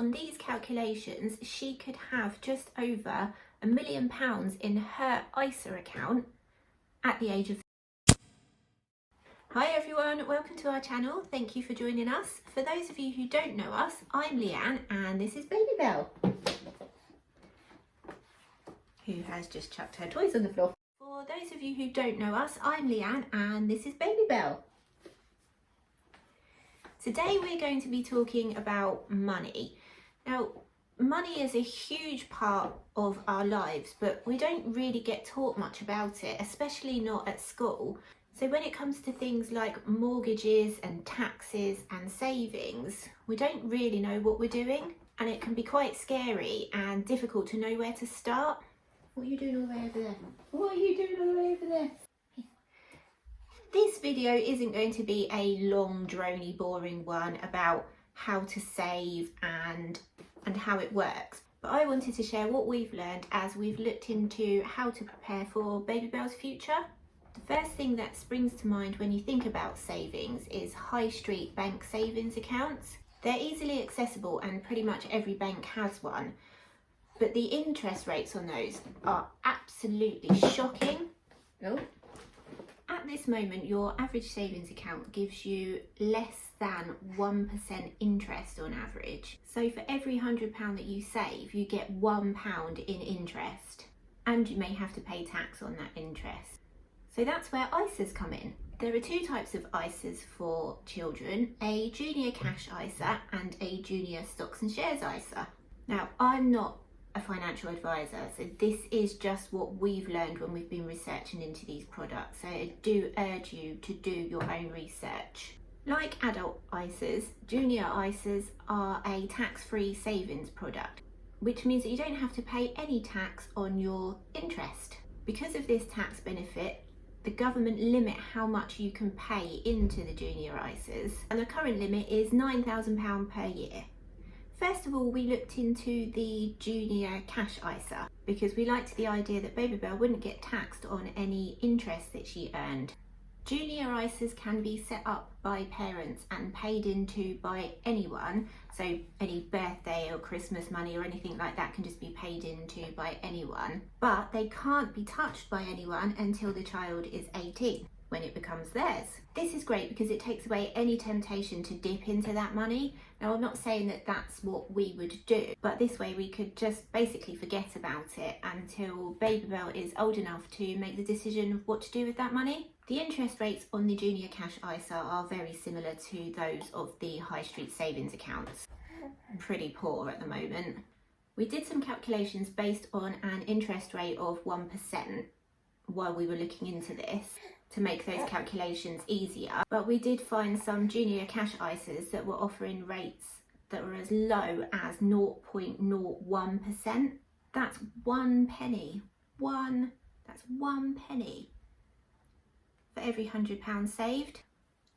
on these calculations, she could have just over £1 million in her ISA account at the age of... Hi everyone, welcome to our channel. Thank you for joining us. For those of you who don't know us, I'm Leanne and this is Baby Belle, who has just chucked her toys on the floor. For those of you who don't know us, I'm Leanne and this is Baby Belle. Today we're going to be talking about money. Now, money is a huge part of our lives, but we don't really get taught much about it, especially not at school. So when it comes to things like mortgages and taxes and savings, we don't really know what we're doing, and it can be quite scary and difficult to know where to start. What are you doing all the way over there? What are you doing all the way over there? This video isn't going to be a long, drony, boring one about how to save and how it works. But I wanted to share what we've learned as we've looked into how to prepare for Baby Belle's future. The first thing that springs to mind when you think about savings is high street bank savings accounts. They're easily accessible and pretty much every bank has one. But the interest rates on those are absolutely shocking. Oh. At this moment, your average savings account gives you less than 1% interest on average. So for every £100 that you save, you get £1 in interest. And you may have to pay tax on that interest. So that's where ISAs come in. There are two types of ISAs for children, a junior cash ISA and a junior stocks and shares ISA. Now, I'm not a financial advisor, so this is just what we've learned when we've been researching into these products, so I do urge you to do your own research. Like adult ISAs, junior ISAs are a tax-free savings product, which means that you don't have to pay any tax on your interest. Because of this tax benefit, the government limit how much you can pay into the junior ISAs, and the current limit is £9,000 per year. First of all, we looked into the junior cash ISA because we liked the idea that Baby Belle wouldn't get taxed on any interest that she earned. Junior ISAs can be set up by parents and paid into by anyone, so any birthday or Christmas money or anything like that can just be paid into by anyone, but they can't be touched by anyone until the child is 18. When it becomes theirs. This is great because it takes away any temptation to dip into that money. Now, I'm not saying that that's what we would do, but this way we could just basically forget about it until Baby Belle is old enough to make the decision of what to do with that money. The interest rates on the junior cash ISA are very similar to those of the high street savings accounts. Pretty poor at the moment. We did some calculations based on an interest rate of 1% while we were looking into this, to make those calculations easier, but we did find some junior cash ISAs that were offering rates that were as low as 0.01%. That's 1 penny. That's 1 penny for every £100 saved.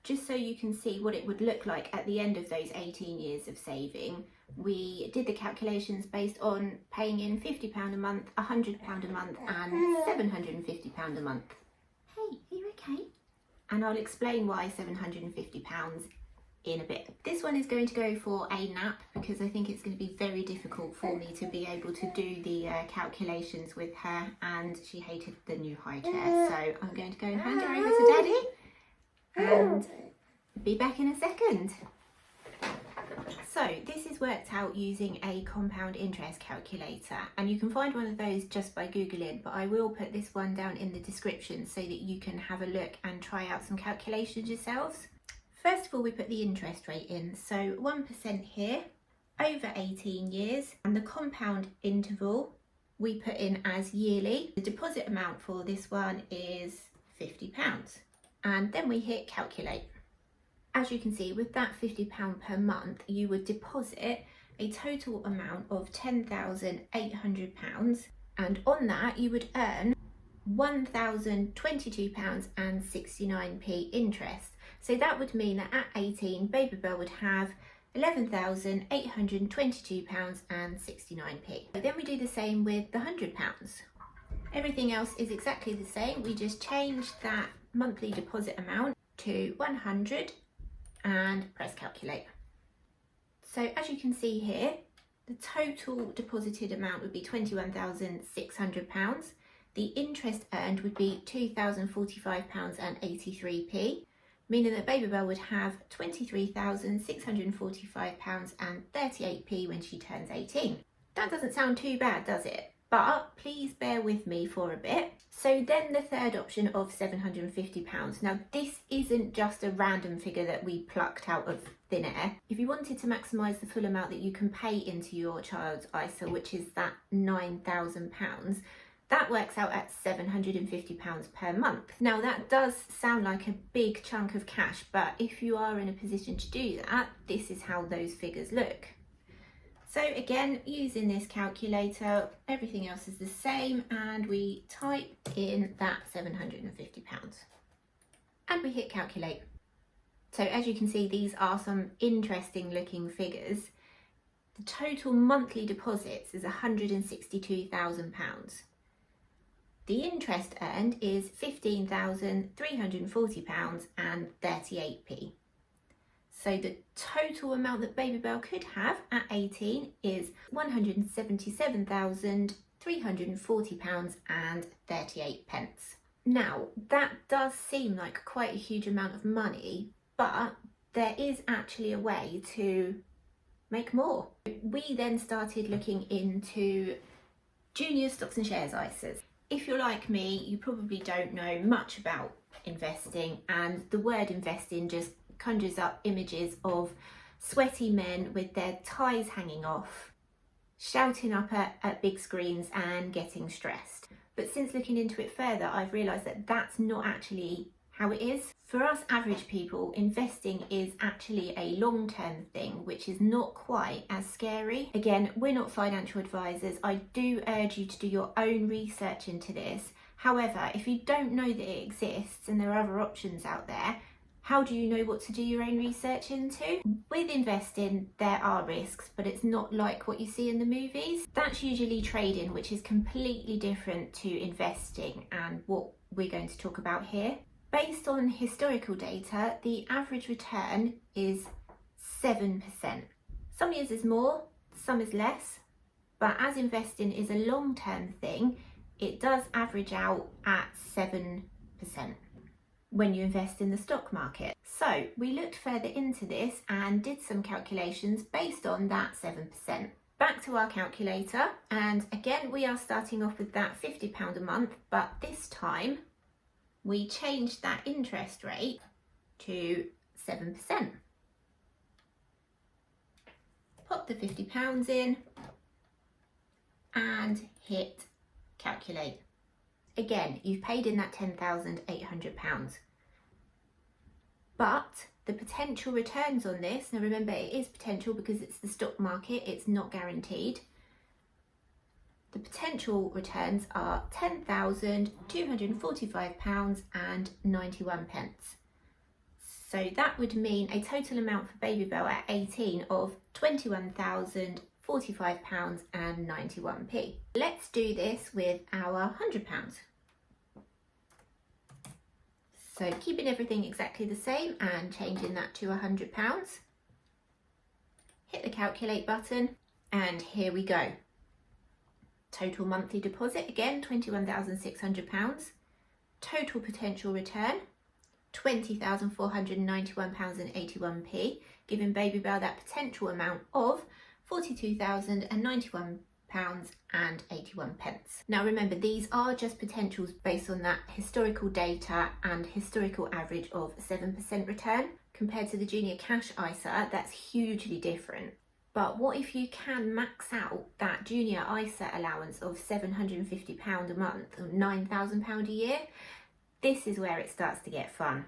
Just so you can see what it would look like at the end of those 18 years of saving, we did the calculations based on paying in £50 a month, £100 a month and £750 a month. Hey, are you okay? And I'll explain why £750 in a bit. This one is going to go for a nap because I think it's going to be very difficult for me to be able to do the calculations with her, and she hated the new high chair. So I'm going to go and hand her over to Daddy and be back in a second. So this is worked out using a compound interest calculator, and you can find one of those just by Googling, but I will put this one down in the description so that you can have a look and try out some calculations yourselves. First of all, we put the interest rate in, so 1% here over 18 years, and the compound interval we put in as yearly. The deposit amount for this one is £50, and then we hit calculate. As you can see, with that £50 per month, you would deposit a total amount of £10,800, and on that you would earn £1,022.69 interest. So that would mean that at 18, Baby Belle would have £11,822.69. Then we do the same with the £100. Everything else is exactly the same. We just change that monthly deposit amount to 100 and press calculate. So as you can see here, The total deposited amount would be £21,600. The interest earned would be £2,045.83p, meaning that Babybel would have £23,645.38p when she turns 18. That doesn't sound too bad, does it? But please bear with me for a bit. So then the third option of £750. Now this isn't just a random figure that we plucked out of thin air. If you wanted to maximise the full amount that you can pay into your child's ISA, which is that £9,000, that works out at £750 per month. Now that does sound like a big chunk of cash, but if you are in a position to do that, this is how those figures look. So again, using this calculator, everything else is the same, and we type in that £750 and we hit calculate. So as you can see, these are some interesting looking figures. The total monthly deposits is £162,000. The interest earned is £15,340.38p. So the total amount that Babybel could have at 18 is £177,340.38. Now that does seem like quite a huge amount of money, but there is actually a way to make more. We then started looking into junior stocks and shares ISAs. If you're like me, you probably don't know much about investing, and the word investing just conjures up images of sweaty men with their ties hanging off, shouting up at big screens and getting stressed. But since looking into it further, I've realised that that's not actually how it is. For us average people, investing is actually a long-term thing, which is not quite as scary. Again, we're not financial advisors. I do urge you to do your own research into this. However, if you don't know that it exists and there are other options out there, how do you know what to do your own research into? With investing, there are risks, but it's not like what you see in the movies. That's usually trading, which is completely different to investing and what we're going to talk about here. Based on historical data, the average return is 7%. Some years is more, some is less, but as investing is a long-term thing, it does average out at 7% when you invest in the stock market. So we looked further into this and did some calculations based on that 7%. Back to our calculator, and again we are starting off with that £50 a month, but this time we changed that interest rate to 7%. Pop the £50 in and hit calculate. Again, you've paid in that £10,800. But the potential returns on this, now remember it is potential because it's the stock market, it's not guaranteed. The potential returns are £10,245.91. So that would mean a total amount for Babybel at 18 of £21,045.91. Let's do this with our £100. So keeping everything exactly the same and changing that to £100. Hit the calculate button and here we go. Total monthly deposit, again, £21,600. Total potential return, £20,491.81p, giving Babybel that potential amount of £42,091.81. Now remember, these are just potentials based on that historical data and historical average of 7% return. Compared to the junior cash ISA, that's hugely different. But what if you can max out that junior ISA allowance of £750 a month or £9,000 a year? This is where it starts to get fun.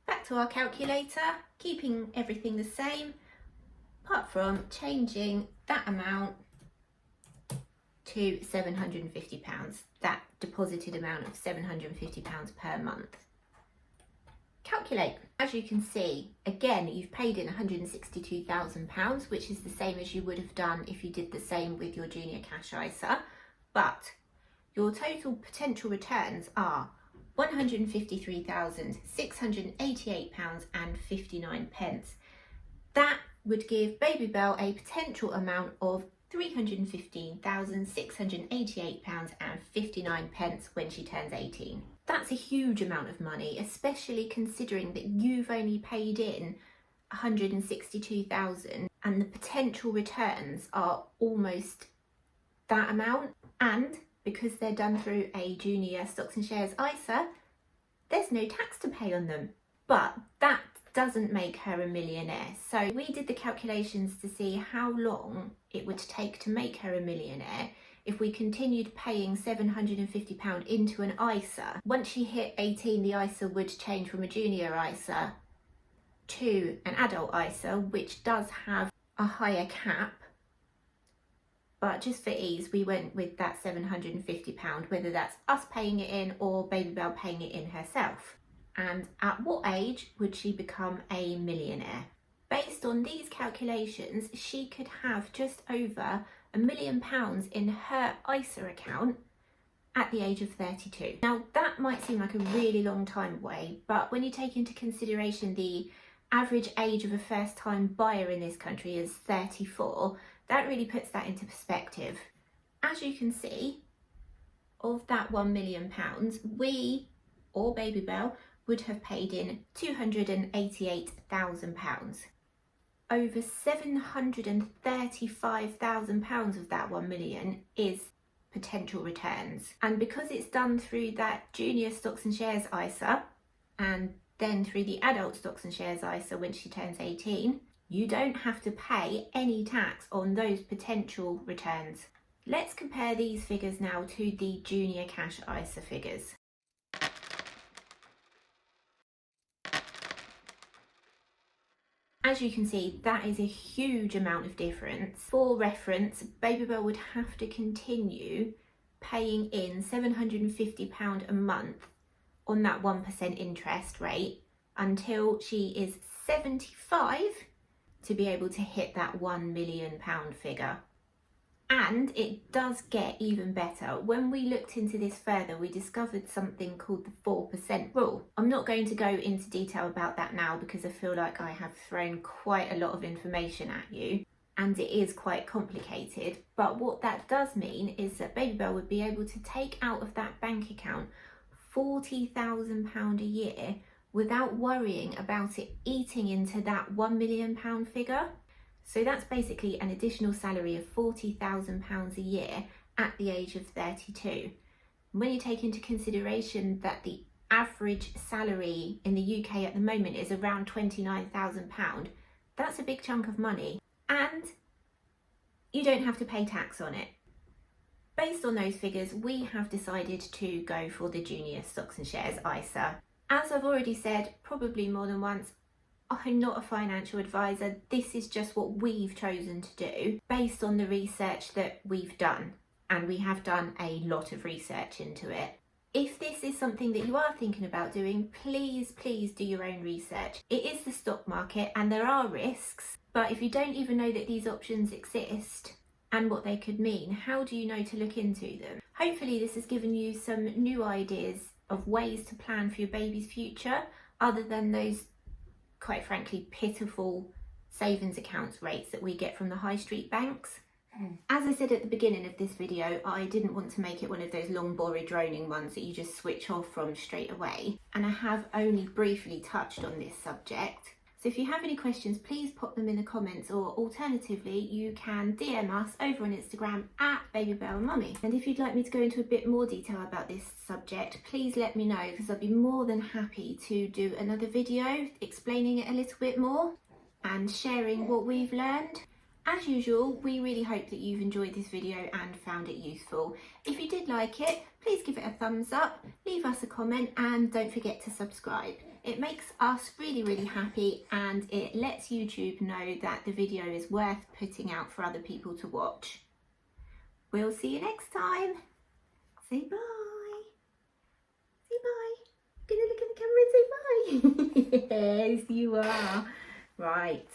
Back to our calculator, keeping everything the same, apart from changing that amount to £750, that deposited amount of £750 per month. Calculate. As you can see, again, you've paid in £162,000, which is the same as you would have done if you did the same with your junior cash ISA, but your total potential returns are £153,688.59. That would give Babybel a potential amount of £315,688.59 when she turns 18. That's a huge amount of money, especially considering that you've only paid in 162,000 and the potential returns are almost that amount. And because they're done through a junior stocks and shares ISA, there's no tax to pay on them. But that doesn't make her a millionaire. So we did the calculations to see how long it would take to make her a millionaire if we continued paying £750 into an ISA. Once she hit 18, the ISA would change from a junior ISA to an adult ISA, which does have a higher cap. But just for ease, we went with that £750, whether that's us paying it in or Babybel paying it in herself. And at what age would she become a millionaire? Based on these calculations, she could have just over £1 million in her ISA account at the age of 32. Now, that might seem like a really long time away, but when you take into consideration the average age of a first-time buyer in this country is 34, that really puts that into perspective. As you can see, of that £1 million, we, or Babybel, would have paid in £288,000. Over £735,000 of that 1 million is potential returns. And because it's done through that junior stocks and shares ISA and then through the adult stocks and shares ISA when she turns 18, you don't have to pay any tax on those potential returns. Let's compare these figures now to the junior cash ISA figures. As you can see, that is a huge amount of difference. For reference, Babybel would have to continue paying in £750 a month on that 1% interest rate until she is 75 to be able to hit that £1 million figure. And it does get even better. When we looked into this further, we discovered something called the 4% rule. I'm not going to go into detail about that now because I feel like I have thrown quite a lot of information at you and it is quite complicated. But what that does mean is that Babybel would be able to take out of that bank account £40,000 a year without worrying about it eating into that £1 million figure. So that's basically an additional salary of £40,000 a year at the age of 32. When you take into consideration that the average salary in the UK at the moment is around £29,000, that's a big chunk of money. And you don't have to pay tax on it. Based on those figures, we have decided to go for the junior stocks and shares ISA. As I've already said, probably more than once, I'm not a financial advisor. This is just what we've chosen to do based on the research that we've done. And we have done a lot of research into it. If this is something that you are thinking about doing, please do your own research. It is the stock market and there are risks, but if you don't even know that these options exist and what they could mean, how do you know to look into them? Hopefully this has given you some new ideas of ways to plan for your baby's future other than those, quite frankly, pitiful savings accounts rates that we get from the high street banks. As I said at the beginning of this video, I didn't want to make it one of those long, boring, droning ones that you just switch off from straight away. And I have only briefly touched on this subject. So if you have any questions, please pop them in the comments, or alternatively, you can DM us over on Instagram at babybelandmummy. And if you'd like me to go into a bit more detail about this subject, please let me know, because I'd be more than happy to do another video explaining it a little bit more and sharing what we've learned. As usual, we really hope that you've enjoyed this video and found it useful. If you did like it, please give it a thumbs up, leave us a comment, and don't forget to subscribe. It makes us really happy and it lets YouTube know that the video is worth putting out for other people to watch. We'll see you next time. Say bye. Say bye. Gonna look in the camera and say bye. Yes, you are. Right.